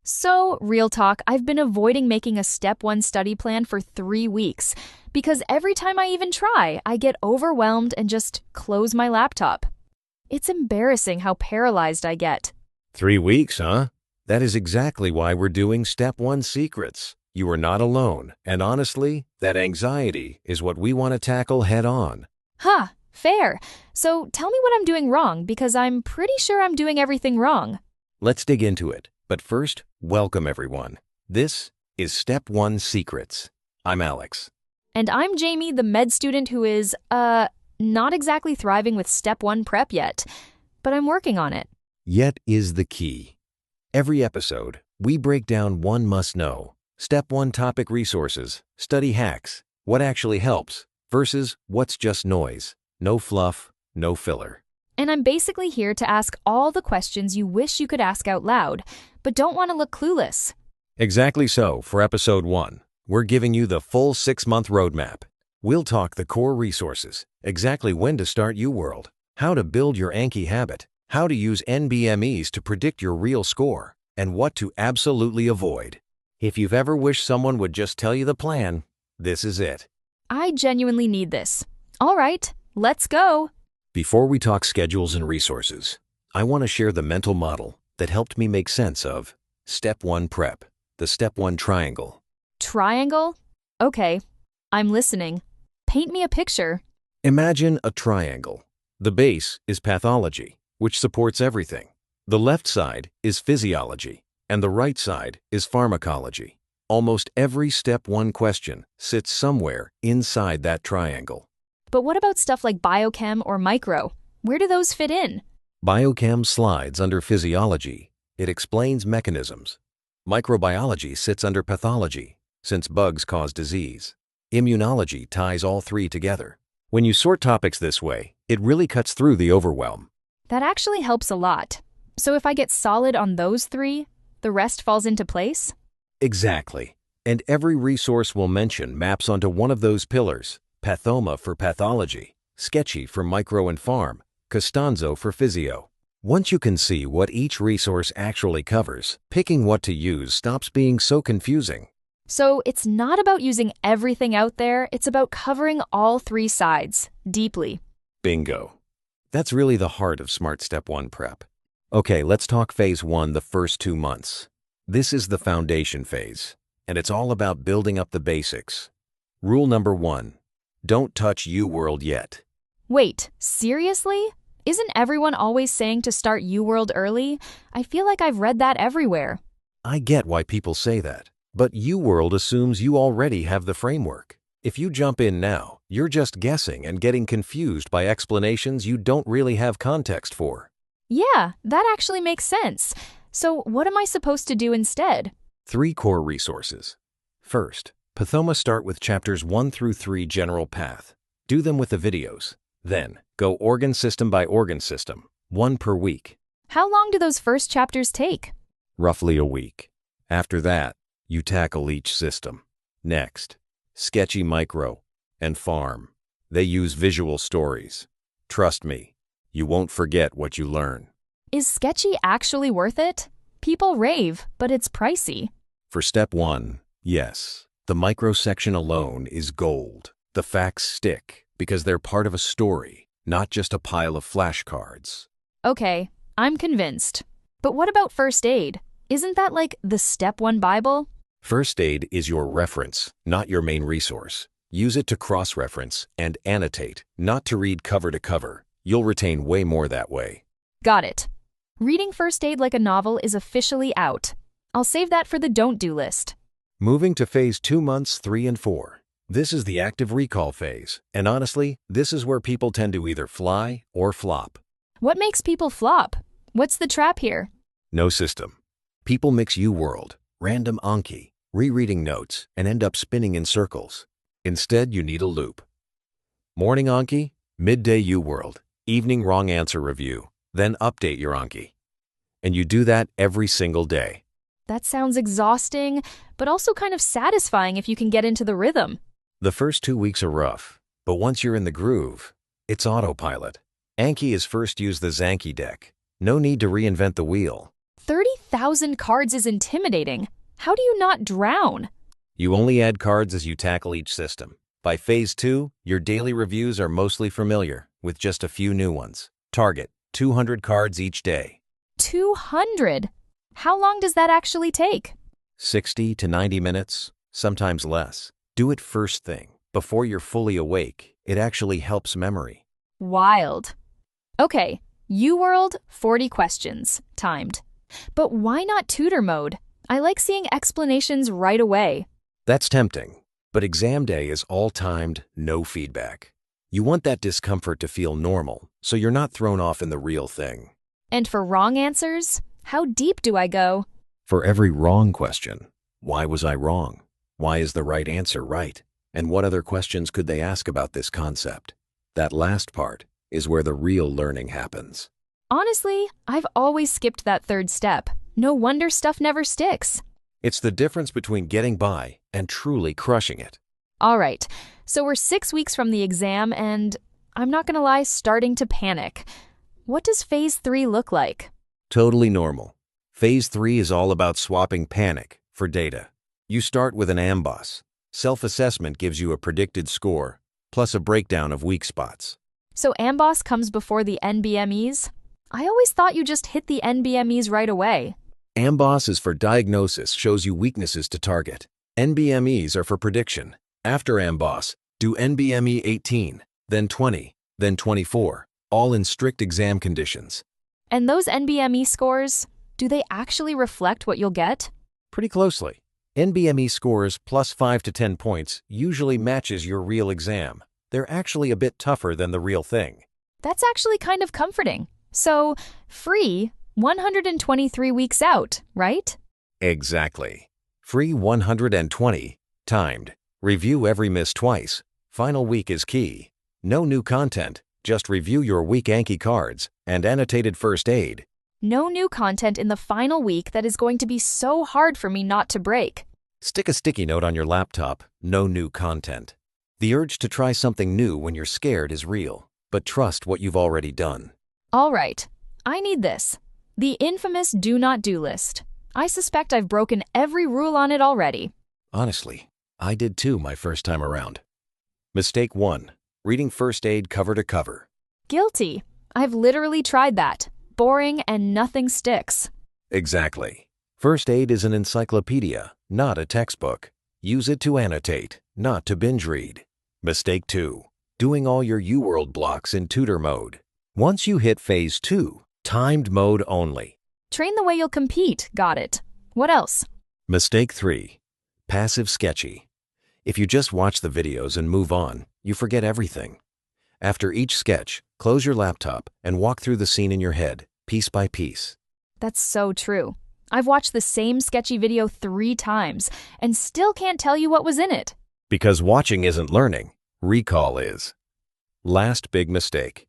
So, real talk, I've been avoiding making a Step 1 study plan for 3 weeks because every time I even try, I get overwhelmed and just close my laptop. It's embarrassing how paralyzed I get. 3 weeks, huh? That is exactly why we're doing Step 1 Secrets. You are not alone, and honestly, that anxiety is what we want to tackle head on. Huh, fair. So, tell me what I'm doing wrong because I'm pretty sure I'm doing everything wrong. Let's dig into it. But first, welcome everyone. This is Step 1 Secrets. I'm Alex. And I'm Jamie, the med student who is, not exactly thriving with Step 1 prep yet, but I'm working on it. Yet is the key. Every episode, we break down one must-know. Step 1 topic resources, study hacks, what actually helps, versus what's just noise. No fluff, no filler. And I'm basically here to ask all the questions you wish you could ask out loud, but don't want to look clueless. Exactly so, for Episode 1, we're giving you the full 6-month roadmap. We'll talk the core resources, exactly when to start UWorld, how to build your Anki habit, how to use NBMEs to predict your real score, and what to absolutely avoid. If you've ever wished someone would just tell you the plan, this is it. I genuinely need this. All right, let's go. Before we talk schedules and resources, I want to share the mental model that helped me make sense of Step 1 Prep, the Step 1 triangle. Triangle? Okay, I'm listening. Paint me a picture. Imagine a triangle. The base is pathology, which supports everything. The left side is physiology, and the right side is pharmacology. Almost every Step 1 question sits somewhere inside that triangle. But what about stuff like biochem or micro? Where do those fit in? Biochem slides under physiology. It explains mechanisms. Microbiology sits under pathology, since bugs cause disease. Immunology ties all three together. When you sort topics this way, it really cuts through the overwhelm. That actually helps a lot. So if I get solid on those three, the rest falls into place? Exactly. And every resource we'll mention maps onto one of those pillars. Pathoma for pathology, Sketchy for micro and pharm, Costanzo for physio. Once you can see what each resource actually covers, picking what to use stops being so confusing. So it's not about using everything out there, it's about covering all three sides, deeply. Bingo. That's really the heart of Smart Step 1 prep. Okay, let's talk Phase 1, the first 2 months. This is the foundation phase, and it's all about building up the basics. Rule number 1. Don't touch UWorld yet. Wait, seriously? Isn't everyone always saying to start UWorld early? I feel like I've read that everywhere. I get why people say that, but UWorld assumes you already have the framework. If you jump in now, you're just guessing and getting confused by explanations you don't really have context for. Yeah, that actually makes sense. So what am I supposed to do instead? 3 core resources. First, Pathoma start with chapters 1 through 3 general path. Do them with the videos. Then, go organ system by organ system, 1 per week. How long do those first chapters take? Roughly a week. After that, you tackle each system. Next, Sketchy micro and pharm. They use visual stories. Trust me, you won't forget what you learn. Is Sketchy actually worth it? People rave, but it's pricey. For Step 1, yes. The micro section alone is gold. The facts stick because they're part of a story, not just a pile of flashcards. Okay, I'm convinced. But what about first aid? Isn't that like the Step 1 Bible? First aid is your reference, not your main resource. Use it to cross-reference and annotate, not to read cover to cover. You'll retain way more that way. Got it. Reading first aid like a novel is officially out. I'll save that for the don't do list. Moving to Phase 2 months 3 and 4. This is the active recall phase, and honestly, this is where people tend to either fly or flop. What makes people flop? What's the trap here? No system. People mix UWorld, random Anki, rereading notes, and end up spinning in circles. Instead, you need a loop. Morning Anki, midday UWorld, evening wrong answer review, then update your Anki. And you do that every single day. That sounds exhausting, but also kind of satisfying if you can get into the rhythm. The first 2 weeks are rough, but once you're in the groove, it's autopilot. Anki is first use the Zanki deck. No need to reinvent the wheel. 30,000 cards is intimidating. How do you not drown? You only add cards as you tackle each system. By phase 2, your daily reviews are mostly familiar, with just a few new ones. Target 200 cards each day. 200? How long does that actually take? 60 to 90 minutes, sometimes less. Do it first thing. Before you're fully awake, it actually helps memory. Wild. Okay, UWorld, 40 questions, timed. But why not tutor mode? I like seeing explanations right away. That's tempting, but exam day is all timed, no feedback. You want that discomfort to feel normal, so you're not thrown off in the real thing. And for wrong answers, how deep do I go? For every wrong question, why was I wrong? Why is the right answer right? And what other questions could they ask about this concept? That last part is where the real learning happens. Honestly, I've always skipped that third step. No wonder stuff never sticks. It's the difference between getting by and truly crushing it. All right, so we're 6 weeks from the exam and, I'm not gonna lie, starting to panic. What does phase 3 look like? Totally normal. Phase 3 is all about swapping panic for data. You start with an AMBOSS. Self-assessment gives you a predicted score, plus a breakdown of weak spots. So AMBOSS comes before the NBMEs? I always thought you just hit the NBMEs right away. AMBOSS is for diagnosis, shows you weaknesses to target. NBMEs are for prediction. After AMBOSS, do NBME 18, then 20, then 24, all in strict exam conditions. And those NBME scores, do they actually reflect what you'll get? Pretty closely. NBME scores plus 5 to 10 points usually matches your real exam. They're actually a bit tougher than the real thing. That's actually kind of comforting. So, free 123 weeks out, right? Exactly. Free 120, timed. Review every miss twice. Final week is key. No new content, just review your weak Anki cards and annotated first aid. No new content in the final week that is going to be so hard for me not to break. Stick a sticky note on your laptop, no new content. The urge to try something new when you're scared is real, but trust what you've already done. All right, I need this. The infamous do not do list. I suspect I've broken every rule on it already. Honestly, I did too my first time around. Mistake 1. Reading first aid cover to cover. Guilty. I've literally tried that. Boring and nothing sticks. Exactly. First aid is an encyclopedia, not a textbook. Use it to annotate, not to binge read. Mistake 2. Doing all your UWorld blocks in tutor mode. Once you hit phase 2, timed mode only. Train the way you'll compete. Got it. What else? Mistake 3. Passive sketchy. If you just watch the videos and move on, you forget everything. After each sketch, close your laptop and walk through the scene in your head, piece by piece. That's so true. I've watched the same sketchy video 3 times and still can't tell you what was in it. Because watching isn't learning, recall is. Last big mistake.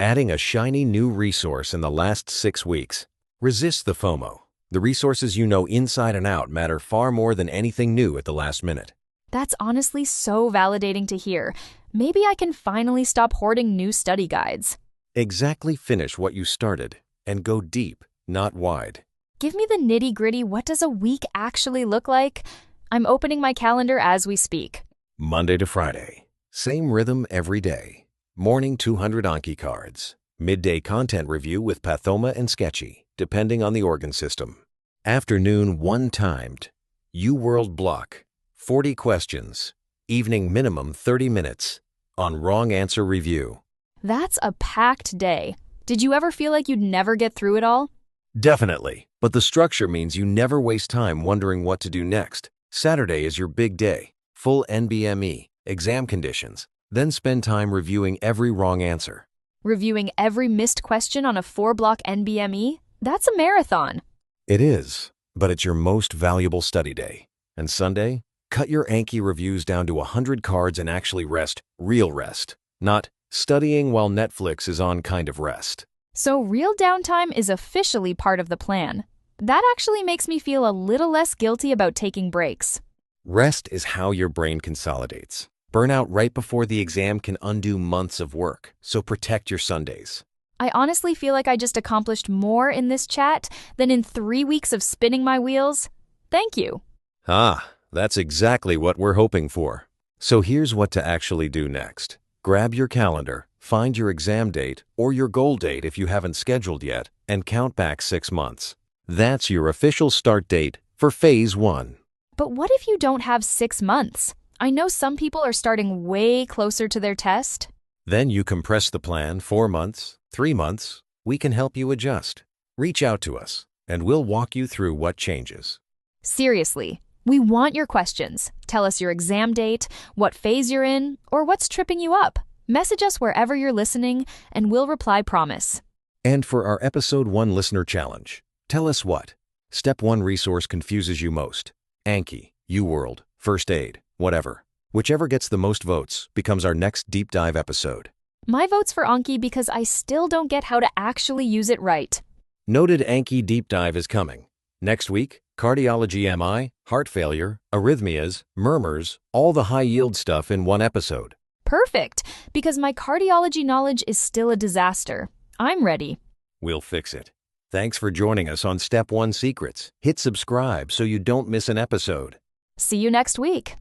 Adding a shiny new resource in the last 6 weeks. Resist the FOMO. The resources you know inside and out matter far more than anything new at the last minute. That's honestly so validating to hear. Maybe I can finally stop hoarding new study guides. Exactly finish what you started and go deep, not wide. Give me the nitty-gritty. What does a week actually look like? I'm opening my calendar as we speak. Monday to Friday. Same rhythm every day. Morning 200 Anki cards. Midday content review with Pathoma and Sketchy, depending on the organ system. Afternoon 1 timed. UWorld block. 40 questions. Evening minimum 30 minutes. On wrong answer review. That's a packed day. Did you ever feel like you'd never get through it all? Definitely. But the structure means you never waste time wondering what to do next. Saturday is your big day. Full NBME, exam conditions. Then spend time reviewing every wrong answer. Reviewing every missed question on a 4-block NBME? That's a marathon. It is, but it's your most valuable study day. And Sunday? Cut your Anki reviews down to 100 cards and actually rest, real rest. Not studying while Netflix is on kind of rest. So real downtime is officially part of the plan. That actually makes me feel a little less guilty about taking breaks. Rest is how your brain consolidates. Burnout right before the exam can undo months of work, so protect your Sundays. I honestly feel like I just accomplished more in this chat than in 3 weeks of spinning my wheels. Thank you. Ah, that's exactly what we're hoping for. So here's what to actually do next. Grab your calendar, find your exam date or your goal date if you haven't scheduled yet, and count back 6 months. That's your official start date for Phase 1. But what if you don't have 6 months? I know some people are starting way closer to their test. Then you compress the plan 4 months, 3 months. We can help you adjust. Reach out to us, and we'll walk you through what changes. Seriously, we want your questions. Tell us your exam date, what phase you're in, or what's tripping you up. Message us wherever you're listening, and we'll reply, promise. And for our Episode 1 Listener Challenge, tell us what Step 1 resource confuses you most. Anki, UWorld, First Aid, whatever. Whichever gets the most votes becomes our next deep dive episode. My vote's for Anki because I still don't get how to actually use it right. Noted. Anki deep dive is coming. Next week, cardiology MI, heart failure, arrhythmias, murmurs, all the high-yield stuff in one episode. Perfect, because my cardiology knowledge is still a disaster. I'm ready. We'll fix it. Thanks for joining us on Step 1 Secrets. Hit subscribe so you don't miss an episode. See you next week.